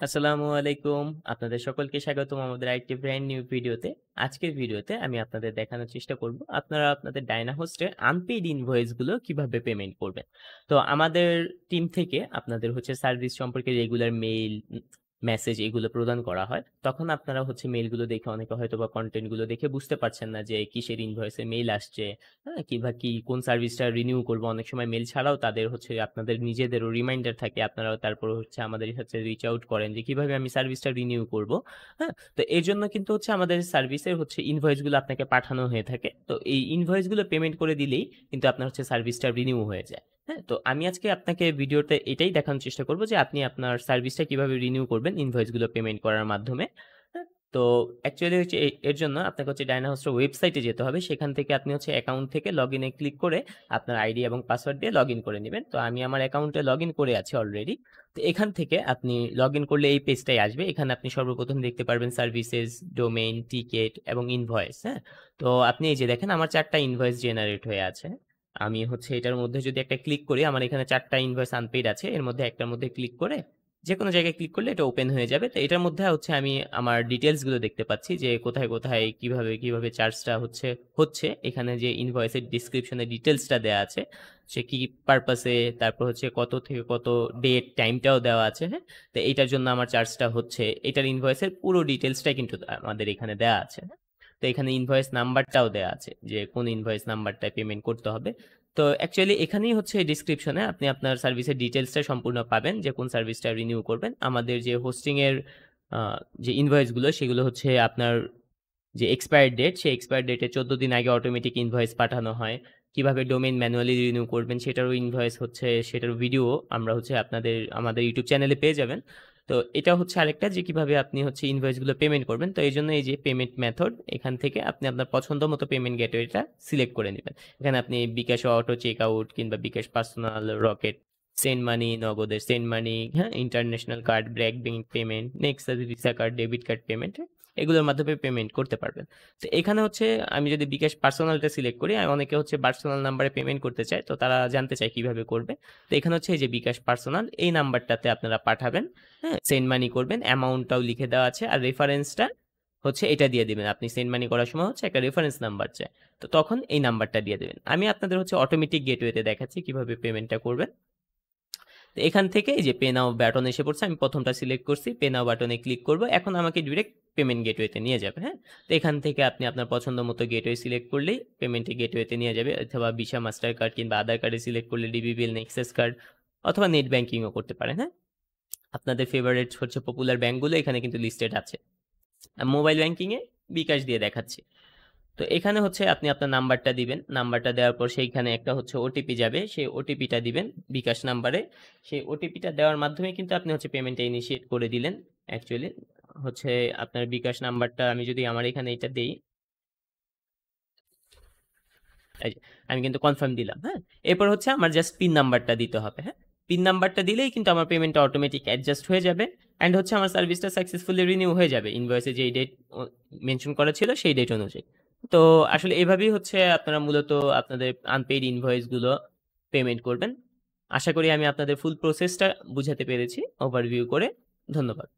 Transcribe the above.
আসসালামু আলাইকুম। আপনাদের সকলকে স্বাগতম আমাদের আরেকটি ব্র্যান্ড নিউ ভিডিওতে। আজকের ভিডিওতে আমি আপনাদের দেখানোর চেষ্টা করব আপনারা আপনাদের ডায়না হোস্টে আনপেইড ইনভয়েস গুলো কিভাবে পেমেন্ট করবেন। তো আমাদের টিম থেকে আপনাদের সার্ভিস সম্পর্কে রেগুলার মেইল, মেসেজ এগুলো প্রদান করা হয়। তখন আপনারা মেইলগুলো দেখে অনেকে হয়তোবা কনটেন্ট গুলো দেখে বুঝতে পারছেন না যে কিসের ইনভয়েসে মেইল আসছে, হ্যাঁ? কোন সার্ভিসটা রিনিউ করব। অনেক সময় মেইল ছাড়াও তাদের আপনাদের নিজেদেরও রিমাইন্ডার থাকে। আপনারাও তারপর আমাদের রিচ আউট করেন যে কিভাবে আমি সার্ভিসটা রিনিউ করব। হ্যাঁ? তো এজন্য কিন্তু আমাদের সার্ভিসের ইনভয়েস গুলো আপনাকে পাঠানো হয়ে থাকে। তো এই ইনভয়েস গুলো পেমেন্ট করে দিলেই কিন্তু আপনার সার্ভিসটা রিনিউ হয়ে যায়। হ্যাঁ, তো আমি আজকে আপনাকে ভিডিওতে এটাই দেখানোর চেষ্টা করব যে আপনি আপনার সার্ভিসটা কিভাবে রিনিউ করবেন ইনভয়েস গুলো পেমেন্ট করার মাধ্যমে। হ্যাঁ, তো অ্যাকচুয়ালি এর জন্য আপনাকে ডায়না হোস্টের ওয়েবসাইটে যেতে হবে। সেখান থেকে আপনি অ্যাকাউন্ট থেকে লগইনে ক্লিক করে আপনার আইডি এবং পাসওয়ার্ড দিয়ে লগইন করে নেবেন। তো আমি আমার অ্যাকাউন্টে লগইন করে আছি অলরেডি। তো এখান থেকে আপনি লগইন করলে এই পেজটাই আসবে। এখানে আপনি সর্বপ্রথম দেখতে পারবেন সার্ভিসেস, ডোমেইন, টিকেট এবং ইনভয়েস। হ্যাঁ, তো আপনি এই যে দেখেন আমার 4টা ইনভয়েস জেনারেট হয়ে আছে। আমি এটার মধ্যে যদি একটা ক্লিক করি, আমার এখানে 4টা ইনভয়েস আনপেইড আছে। এর মধ্যে একটার মধ্যে ক্লিক করে যেকোনো জায়গায় ক্লিক করলে এটা ওপেন হয়ে যাবে। তো এটার মধ্যে আমি আমার ডিটেইলস গুলো দেখতে পাচ্ছি যে কোথায়, কোথায় কিভাবে চার্জটা হচ্ছে। এখানে যে ইনভয়েসের ডেসক্রিপশনে ডিটেইলসটা দেয়া আছে। সে কি পারপাসে, তারপর কত থেকে কত ডেট, টাইমটাও দেওয়া আছে, হ্যাঁ? তো এইটার জন্য আমার চার্জটা হচ্ছে। এটার ইনভয়েসের পুরো ডিটেইলসটাই কিন্তু আমাদের এখানে দেয়া আছে। তো এখানে ইনভয়েস নাম্বারটাও দেয়া আছে যে কোন ইনভয়েস নাম্বারটায় পেমেন্ট করতে হবে। তো অ্যাকচুয়ালি এখানেই ডেসক্রিপশনে আপনি আপনার সার্ভিসের ডিটেলসটা সম্পূর্ণ পাবেন যে কোন সার্ভিসটা রিনিউ করবেন। আমাদের যে হোস্টিং এর যে ইনভয়েস গুলো সেগুলো আপনার যে এক্সপায়ার ডেট, সেই এক্সপায়ার ডেটে 14 দিন আগে অটোমেটিক ইনভয়েস পাঠানো হয়। কিভাবে ডোমেইন ম্যানুয়ালি রিনিউ করবেন সেটারও ইনভয়েস সেটার ভিডিও আমরা আমাদের ইউটিউব চ্যানেলে পেয়ে যাবেন। তো এটা আরেকটা যে কিভাবে আপনি ইনভয়েস গুলো পেমেন্ট করবেন। তো এই জন্য এই যে পেমেন্ট মেথড, এখান থেকে আপনি আপনার পছন্দ মতো পেমেন্ট গেটওয়েটা সিলেক্ট করে নেবেন। এখানে আপনি বিকাশ অটো চেক আউট কিংবা bKash personal, rocket, send money, নগদের সেন্ড মানি, হ্যাঁ, international card, BRAC bank payment, next visa card, debit card payment, এগুলোর মাধ্যমে পেমেন্ট করতে পারবেন। তো এখানে আমি যদি বিকাশ পার্সোনালটা সিলেক্ট করি, আর অনেকে পার্সোনাল নাম্বারে পেমেন্ট করতে চায়, তো তারা জানতে চায় কিভাবে করবে। তো এখানে এই যে বিকাশ পার্সোনাল, এই নাম্বারটাতে আপনারা পাঠাবেন। হ্যাঁ, সেন্ড মানি করবেন, অ্যামাউন্টটাও লিখে দেওয়া আছে, আর রেফারেন্সটা এটা দিয়ে দিবেন। আপনি সেন্ড মানি করার সময় একটা রেফারেন্স নাম্বার চায়, তো তখন এই নাম্বারটা দিয়ে দেবেন। আমি আপনাদের অটোমেটিক গেটওয়েতে দেখাচ্ছি কিভাবে পেমেন্টটা করবেন। তো এখান থেকে এই যে পে নাও বাটন এসে পড়ছে, আমি প্রথমটা সিলেক্ট করছি, পে নাও বাটনে ক্লিক করব। এখন আমাকে ডিরেক্ট পেমেন্ট গেটওয়েতে নিয়ে যাবে। হ্যাঁ, তো এখান থেকে আপনি আপনার পছন্দ মতো গেটওয়ে সিলেক্ট করলেই পেমেন্টের গেটওয়েতে নিয়ে যাবে, অথবা ভিসা, মাস্টার কার্ড কিংবা আধার কার্ডে সিলেক্ট করলে ডিবি বিল, নেক্সাস কার্ড, অথবা নেট ব্যাংকিংও করতে পারেন। হ্যাঁ, আপনাদের ফেভারিট পপুলার ব্যাংকগুলো এখানে কিন্তু লিস্টেড আছে। মোবাইল ব্যাংকিং এ বিকাশ দিয়ে দেখাচ্ছি। তো এখানে আপনি আপনার নাম্বারটা দিবেন। নাম্বারটা দেওয়ার পর সেইখানে একটা ওটিপি যাবে, সেই ওটিপিটা দিবেন বিকাশ নাম্বারে। সেই ওটিপিটা দেওয়ার মাধ্যমে কিন্তু আপনি পেমেন্টটা ইনিশিয়েট করে দিলেন। অ্যাকচুয়ালি হচ্ছে আপনার বিকাশ নাম্বারটা আমি যদি আমার এখানে এটা দেই, এই যে আমি কিন্তু কনফার্ম দিলাম। হ্যাঁ, এরপর আমার জাস্ট পিন নাম্বারটা দিতে হবে। হ্যাঁ, পিন নাম্বারটা দিলেই কিন্তু আমার পেমেন্টটা অটোমেটিক অ্যাডজাস্ট হয়ে যাবে, অ্যান্ড আমার সার্ভিসটা সাকসেসফুলি রিনিউ হয়ে যাবে ইনভয়েসে যেই ডেট মেনশন করা ছিল সেই ডেট অনুযায়ী। তো আসলে এভাবেই আপনারা মূলত আপনাদের আনপেইড ইনভয়েস গুলো পেমেন্ট করবেন। আশা করি আমি আপনাদের ফুল প্রসেসটা বুঝাতে পেরেছি ওভারভিউ করে। ধন্যবাদ।